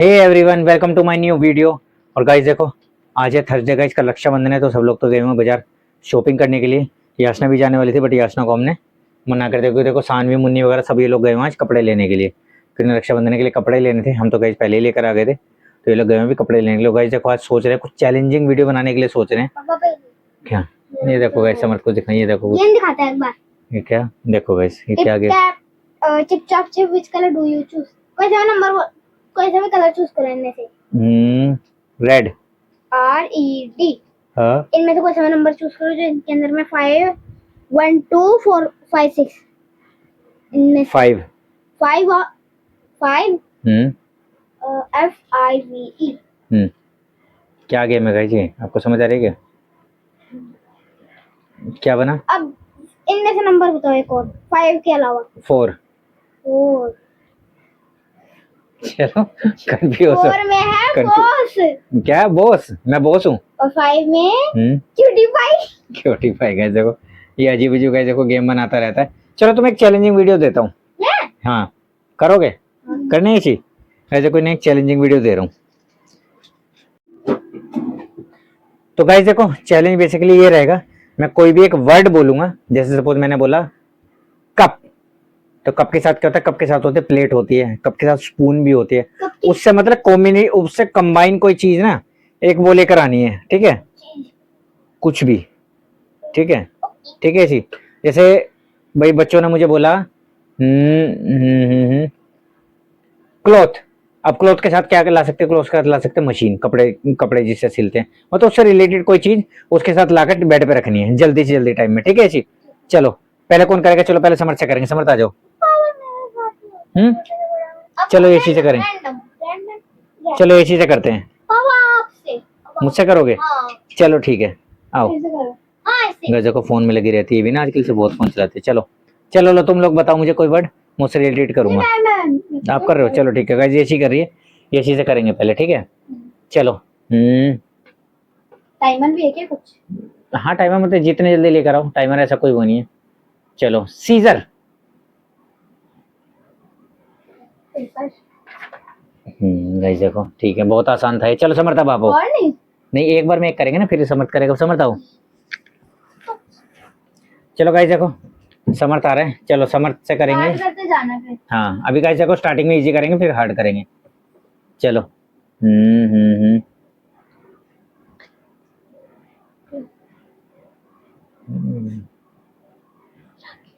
Hey everyone, welcome to my new video. और guys देखो, आज है थर्सडे गाइस, का रक्षाबंधन है, तो सब लोग तो गए हुए बाजार शॉपिंग करने के लिए। याचना भी जाने वाली थी बट याचना को हमने मना कर दिया, क्योंकि देखो सानवी मुन्नी वगैरह सभी लोग गए हुए आज कपड़े लेने के लिए, क्योंकि रक्षाबंधन के लिए कपड़े लेने थे। हम तो गाइस पहले ही लेकर आ गए थे, तो ये लोग गए हुए भी कपड़े लेने के लिए। गाइस देखो, आज सोच रहे हैं कुछ चैलेंजिंग वीडियो बनाने के लिए सोच रहे हैं। क्या? ये देखो गाइस, समर्थ को दिखाइए, देखो ये दिखाता है एक बार। ये क्या, देखो गाइस ये क्या गया। Chip chop chip which colour do you choose? कोई सा नंबर, कोई सा भी कलर चूज करो इनमें से। रेड। RED। हाँ, इनमें से कोई सा नंबर चूज करो जो इनके अंदर में 5 1 2 4 5 6 इनमें 5। 5 5 FIVE। क्या गेम है गाइस, ये आपको समझ आ रही है क्या बना? अब इनमें से नंबर बताओ एक और 5 के अलावा। 4। 4 चलो कंफ्यूज हो। 4 में है बॉस। क्या बॉस? मैं बॉस हूँ। और 5 में क्यूटी पाई। क्यूटी पाई गए, देखो ये अजीब अजीब गए, देखो गेम बनाता रहता है। चलो तुम्हें एक चैलेंजिंग वीडियो देता हूँ। हाँ, करोगे? करने ही चाहिए। ऐसे कोई नहीं, एक चैलेंजिंग वीडियो दे रहा हूँ। तो गाइस देखो, चैलेंज बेसिकली ये रहेगा, मैं कोई भी एक वर्ड बोलूंगा। जैसे सपोज मैंने बोला कप, तो कप के साथ क्या होता है? कप के साथ होते प्लेट होती है, कप के साथ स्पून भी होती है। उससे मतलब कॉम्बिनी, उससे कंबाइन कोई चीज ना एक वो लेकर आनी है, ठीक है? कुछ भी, ठीक है? ठीक है जी। जैसे भाई बच्चों ने मुझे बोला क्लॉथ। अब क्लॉथ के साथ क्या ला सकते हैं? क्लॉथ के साथ ला सकते हैं मशीन, कपड़े कपड़े जिससे सिलते हैं, मतलब उससे रिलेटेड कोई चीज उसके साथ लाकर बेड पे रखनी है जल्दी से जल्दी टाइम में, ठीक है जी? चलो पहले कौन करेगा? चलो पहले समर्थ से करेंगे। समर्थ आ जाओ। चलो ये चीजें करें, चलो ये चीजें करते हैं। मुझसे करोगे? चलो ठीक है, आओ। गजो को फोन में लगी रहती है भी ना, आजकल से बहुत फोन चलाते हैं। चलो चलो लो, तुम लोग बताओ मुझे कोई वर्ड, मुझसे रिलेटेड करूंगा। आप कर रहे हो? चलो ठीक है गाइस, ये चीज कर रही है, ये चीजें करेंगे पहले, ठीक है? चलो। टाइमर भी है क्या कुछ? हाँ टाइमर, मतलब जितने जल्दी लेकर आओ, टाइमर ऐसा कोई वो नहीं है। चलो सीजर। गाइस देखो, ठीक है, बहुत आसान था ये। चलो समर्थ अब आप आओ। नहीं, एक बार में एक करेंगे ना, फिर समर्थ करेगा। समर्थ आओ। चलो गाइस देखो, समर्थ आ रहे हैं, चलो समर्थ से करेंगे। करते जाना फिर। हाँ अभी गाइस देखो, स्टार्टिंग में इजी करेंगे फिर हार्ड करेंगे। चलो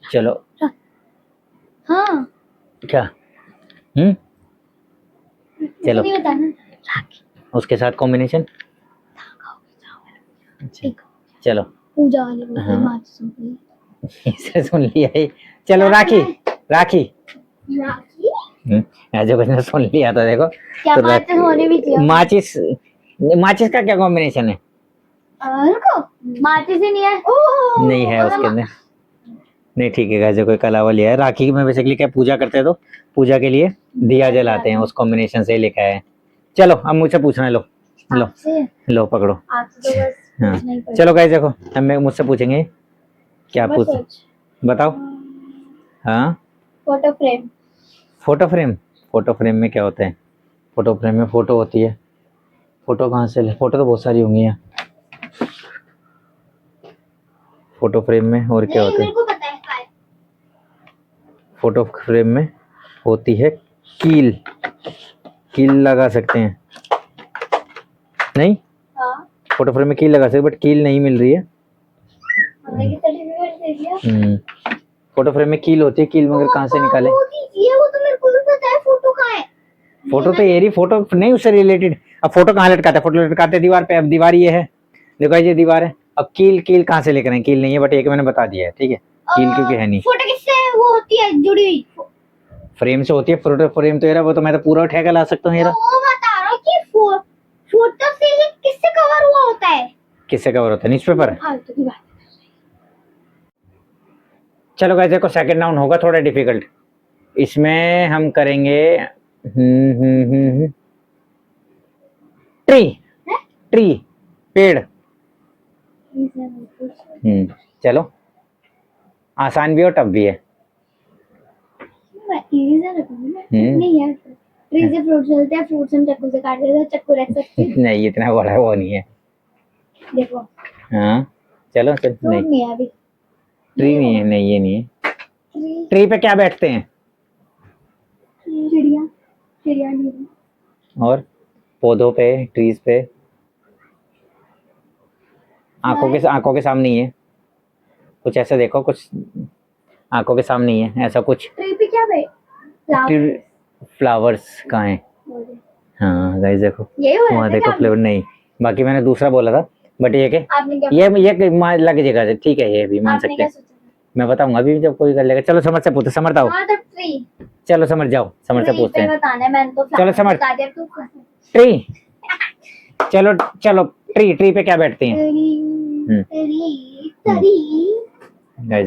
चलो। हाँ क्या? चलो उसके साथ कॉम्बिनेशन। चलो पूजा हाँ। इसे सुन लिया ही। चलो राखी। राखी। ऐसे कुछ ने सुन लिया था, देखो। क्या तो माचिस होने भी चाहिए। माचिस। माचिस का क्या कॉम्बिनेशन है? रुको, माचिस ही नहीं है। नहीं है उसके अंदर। नहीं ठीक है गाइस, कोई कलावा लिया है। राखी में बेसिकली क्या पूजा करते हैं, तो पूजा के लिए दिया जलाते हैं, उस कॉम्बिनेशन से लिखा है। चलो अब मुझसे पूछना है, लो लो लो पकड़ो। हाँ चलो गाइस देखो, अब मैं मुझसे पूछेंगे। क्या पूछ? बताओ। हाँ, photo frame. Photo frame. Photo frame में क्या होता है? फोटो फ्रेम में फोटो होती है। फोटो कहाँ से ले? फोटो तो बहुत सारी होंगी यहाँ। फोटो फ्रेम में और क्या होता है? मेरे को पता है। फोटो फ्रेम में होती है कील। कील लगा सकते हैं? नहीं, हाँ, फोटो फ्रेम में कील लगा सकते, बट कील नहीं मिल रही है। सर्टिफिकेट दे दिया। फोटो फ्रेम में कील होती है, कील मगर कहाँ से निकाले? वो तो मेरे को भी पता है। फोटो कहाँ है? फोटो तो एरी फोटो नहीं, उससे रिलेटेड। अब फोटो कहाँ लटकाते हैं? फोटो लटकाते हैं दीवार पे। अब दीवार ये है, देखो ये दीवार है। अब कील, कील कहाँ से लेकर आए? कील नहीं है, बट एक मैंने बता दिया है, ठीक है? कील क्योंकि है नहीं। फोटो किससे वो होती है जुड़ी हुई? फ्रेम से होती है। फोटो फ्रेम तो यार वो तो मैं तो पूरा उठा के ला सकता हूँ यार। वो बता रहा हूँ कि फोटो से ही किससे कवर हुआ होता है? किससे कवर होता है? न्यूज़पेपर। फालतू की बात। चलो गाइस देखो, सेकंड राउंड होगा थोड़ा डिफिकल्ट। इसमें हम करेंगे ट्री। ट्री, पेड़। चलो, आसान भी और टफ भी है। नहीं यार, ट्री से फ्रूट्स मिलते हैं, फ्रूट्स हम चाकू से काट लेते हैं, चाकू रख सकते हैं। नहीं इतना बड़ा वो नहीं है। देखो हाँ चलो चल फ्रूट नहीं नहीं है अभी। ट्री नहीं है, नहीं ये नहीं है। ट्री ट्री पे क्या बैठते हैं? चिड़िया, चिड़िया नहीं है। और पौधों पे, ट्रीज पे, आंखों के सामने ही है कुछ ऐसा देखो, कुछ आंखों के सामने ही है ऐसा कुछ। ट्री पे क्या भाई? फ्लावर। फ्लावर्स कहाँ है? हाँ गाइस देखो यही हो रहा वहाँ था देखो क्या फ्लेवर नहीं, बाकी मैंने दूसरा बोला था बट ये के आपने क्या ये लग जाएगा, ठीक है ये भी मान आपने सकते क्या हैं। सोचा? मैं बताऊंगा अभी जब कोई कर लेगा। चलो समर से पूछो, समर आओ, हाँ तो ट्री, चलो समर जाओ, समर से ट्री पूछते पे हैं। बताना है, मैंने तो चलो फ्लावर समर। बता दिया तू। ट्री, चलो चलो ट्री, ट्री पे क्या बैठती हैं? ट्री ट्री ट्री गाइस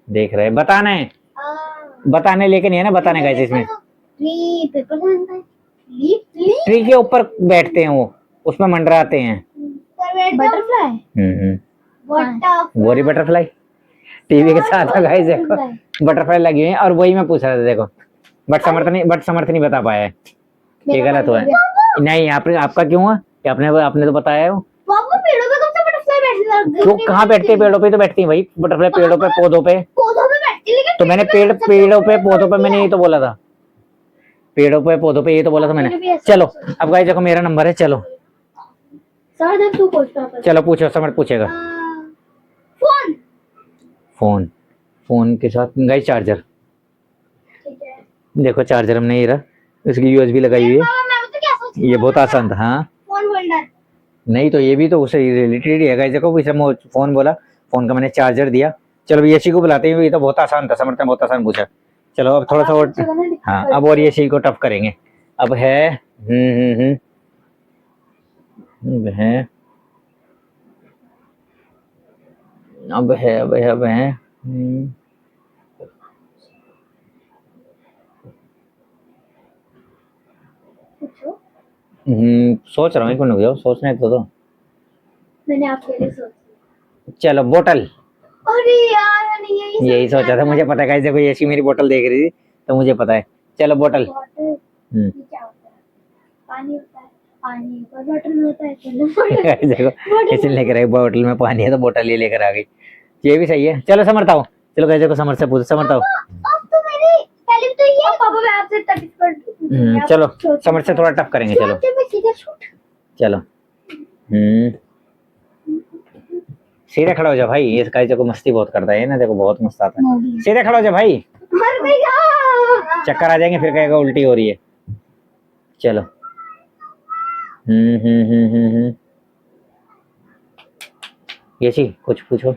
देख रहे हैं, बताना है, बताने लेके नहीं है ना, बताने गाइस इसमें। ट्री पेपर जानता है, लीफ लीफ ट्री के ऊपर बैठते हैं वो, उसमें मंडराते हैं। बटरफ्लाई, वही बटरफ्लाई टीवी के साथ गाइस देखो बटरफ्लाई लगी हुई है, और वही मैं पूछ रहा था देखो, बट समर्थ नहीं बता पाया है, ये गलत हुआ है। नहीं आपने, आपका क्यों हुआ? आपने तो बताया है वो। पापा पेड़ों पे कब से बटरफ्लाई बैठती है? क्यों कहाँ बैठती है? पेड़ों पे तो बैठती है भाई बटरफ्लाई, पेड़ों पे पौधों पे। पौधों पे बैठती है, लेकिन तो मैंने पेड़ों पे पौधों पे मैंने ये तो बोला था, पेड़ों पे पौधों पे ये तो बोला था मैंने। चलो अब गाइस देखो मेरा नंबर है, चलो सर जब तू पूछ पापा चलो पूछो, समर्थ पूछेगा। फोन। फोन, फोन के साथ गाइस चार्जर, ठीक है देखो चार्जर हमने ये रहा, इसकी यूएसबी लगाई हुई है, पापा, मैं तो क्या सोच ये बहुत आसान था। हाँ फोन होल्डर। नहीं तो ये भी तो उससे रिलेटेड ही है गाइस देखो, इसमें फोन बोला, फोन का मैंने चार्जर दिया। चलो यशी को बुलाते हैं, ये तो बहुत आसान था, समर्थ ने बहुत आसान पूछा। चलो अब थोड़ा सा और, हाँ अब और यशी को टफ करेंगे। अब है है अब है पूछो। सोच रहा हूँ, एक मिनट रुक जाओ, सोचने तो दो। मैंने आपके लिए सोचा। चलो बोतल, अरे यार मैंने यही सोचा था, मुझे पता है देखो यशी मेरी बोतल देख रही थी तो मुझे पता है। चलो बोतल। वाटर, ये क्या होता है? पानी होता है, पानी और वाटर में होता है, चलो वाटर। देखो इसे लेकर आई, बोतल में पानी है तो बोतल ये लेकर आ गई, ये भी सही है। चलो समर्थ आओ, चलो गाइस देखो समर्थ से पूछो, समर्थ आओ। अब तो मेरी पहले भी तो ये पापा, मैं आपसे तारीफ कर चलो समर्थ से थोड़ा टफ करेंगे, चलो मैं सीधा शूट। चलो सीधे खड़ा हो जा भाई, ये गाइस देखो मस्ती बहुत करता है ना, देखो बहुत मस्त आता है। सीधे खड़ा हो जा भाई, मर गया। चक्कर आ जाएंगे फिर कहेगा उल्टी हो रही है। चलो ये सी कुछ पूछो।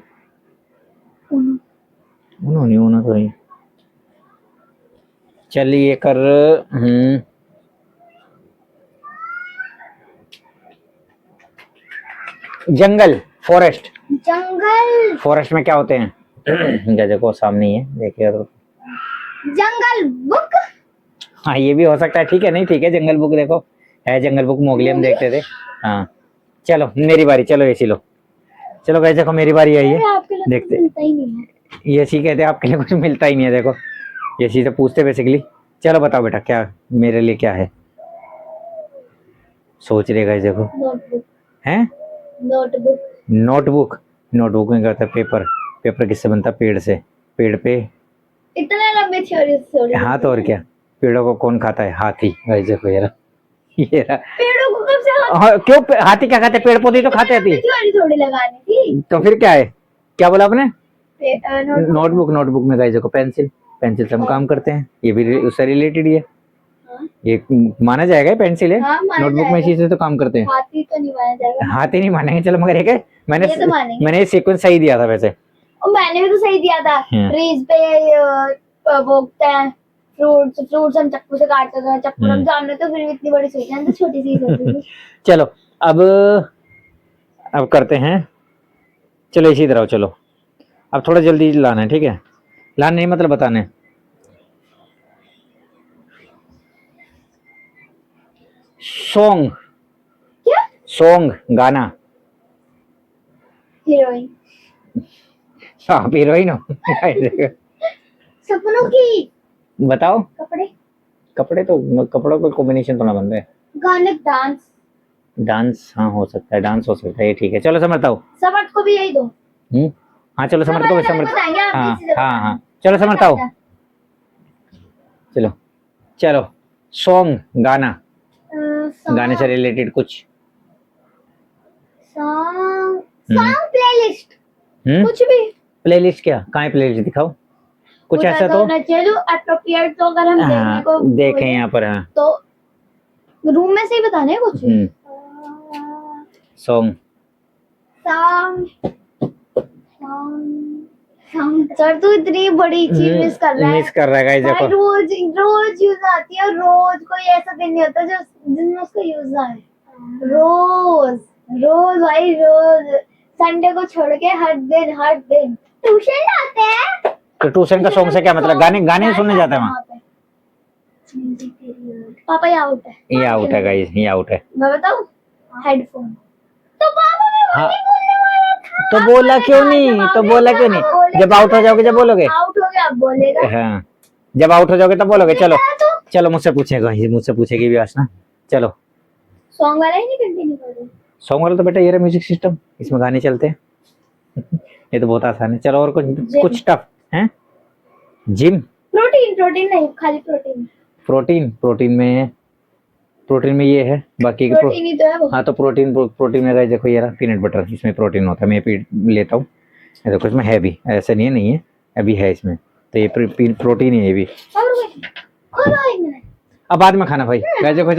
उन्होंने होना तो नहीं, चलिए कर जंगल, फॉरेस्ट, जंगल, फॉरेस्ट में क्या होते हैं? जैसे को सामने ही है देखिए तो, जंगल बुक। हाँ ये भी हो सकता है, ठीक है नहीं ठीक है, जंगल बुक देखो है, जंगल बुक मोगली हम देखते थे। हाँ चलो मेरी बारी, चलो ये सी लो। चलो गाइस देखो मेरी बारी आई है, आपके लिए देखते मिलता ही नहीं है। ये सी कहते हैं आपके लिए कुछ मिलता ही नहीं है, देखो ये सी से पूछते बेसिकली। चलो बताओ बेटा क्या मेरे लिए क्या है, सोच रहे गाइस देखो। नोटबुक, हैं नोटबुक, नोटबुक, नोटबुक में क्या होता है? पेपर, पेपर किससे बनता है? पेड़ से, पेड़ पे। इतना लंबे थ्योरी। हाँ तो और क्या, पेड़ों को कौन खाता है? हाथी। गाइस देखो ये रहा, ये रहा। पेड़ों को कब से हाँ, क्यों हाथी क्या खाते? पेड़ पौधे तो खाते थे। थ्योरी थोड़ी लगानी थी। तो फिर क्या है, क्या बोला आपने? नोटबुक, नोटबुक, नोटबुक में गाइस देखो पेंसिल, पेंसिल से हम काम करते हैं, ये भी उससे रिलेटेड ही है, ये माना जाएगा पेंसिल है। हाँ, माना नोटबुक में जाएगा। इसी से तो काम करते हैं। हाथी तो नहीं माना जाएगा। हाथी नहीं मानेंगे, चलो मगर एक है, ये तो मानेंगे। मैंने सीक्वेंस सही दिया था वैसे। और मैंने भी तो सही दिया था। हाँ। ट्रीज पे वो उगते हैं फ्रूट्स, फ्रूट्स हम चाकू से काटते थे, चाकू हम जानते तो फिर भी इतनी बड़ी सोच है तो छोटी सी सोच थी। चलो अब करते हैं, चलो इसी तरह चलो, अब थोड़ा जल्दी लाना है, ठीक है? लाना नहीं मतलब बताना है। सॉन्ग, क्या? सॉन्ग गाना, हीरोइन, आप हीरोइन हो? सपनों की, बताओ। कपड़े, कपड़े तो कपड़ों का कॉम्बिनेशन तो ना बन रहा है। गाने, डांस। डांस हाँ हो सकता है, डांस हो सकता है, ये ठीक है। चलो समर्थ आओ। समर्थ को भी यही दो। हाँ चलो समर्थ को भी, समर्थ बताएंगे आप हाँ इसी से हाँ बताना। हाँ चलो समर्थ आओ। चलो चलो सॉन्ग, गाना, गाने से रिलेटेड कुछ। सॉन्ग, सॉन्ग प्लेलिस्ट, कुछ भी। प्लेलिस्ट क्या, कहाँ है प्लेलिस्ट, दिखाओ कुछ ऐसा तो। जो एप्रोप्रिएट, तो अगर हम देखने को देखें बोले, यहाँ पर। हाँ तो रूम में से ही बताने हैं कुछ। सॉन्ग, सॉन्ग, सर तू इतनी बड़ी चीज मिस कर रहा है। मिस कर रहा है गाइस, भाई देखो रोज रोज यूज आती है, रोज कोई ऐसा दिन नहीं होता जो जिसमें उसका यूज ना आए। रोज रोज भाई रोज, संडे को छोड़ के हर दिन हर दिन। ट्यूशन जाते हैं तो ट्यूशन का सॉन्ग से क्या मतलब, गाने गाने सुनने जाते हैं वहाँ। पापा ये आउट है, ये आउट है गाइस, ये आउट है। मैं बताऊं, हेडफोन। तो पापा ने हाँ वही बोलने वाला था। तो बोला क्यों नहीं, तो बोला क्यों नहीं, जब आउट हो जाओगे जब बोलोगे। आउट हो गया अब बोलेगा। हाँ जब आउट हो जाओगे तब बोलोगे। चलो चलो मुझसे पूछेगा, ये मुझसे पूछेगी भी आसना। चलो सॉन्ग वाला ही नहीं कंटिन्यू कर रहे। सॉन्ग वाला तो बेटा ये रहा म्यूजिक सिस्टम, इसमें गाने चलते हैं। ये तो बहुत आसान है। चलो और कुछ टफ है। जिम, प्रोटीन, प्रोटीन नहीं, खाली प्रोटीन। प्रोटीन, प्रोटीन में ये है, बाकी के प्रोटीन ही तो है वो। हाँ तो प्रोटीन में गाइस देखो ये रहा पीनट बटर, इसमें प्रोटीन होता है। मैं ये लेता हूँ, ये देखो इसमें है भी, ऐसा नहीं है नहीं है, अभी है इसमें, तो ये प्रोटीन है ये भी। और खोलो एक मिनट। अब बाद में खाना भाई, गाइस देखो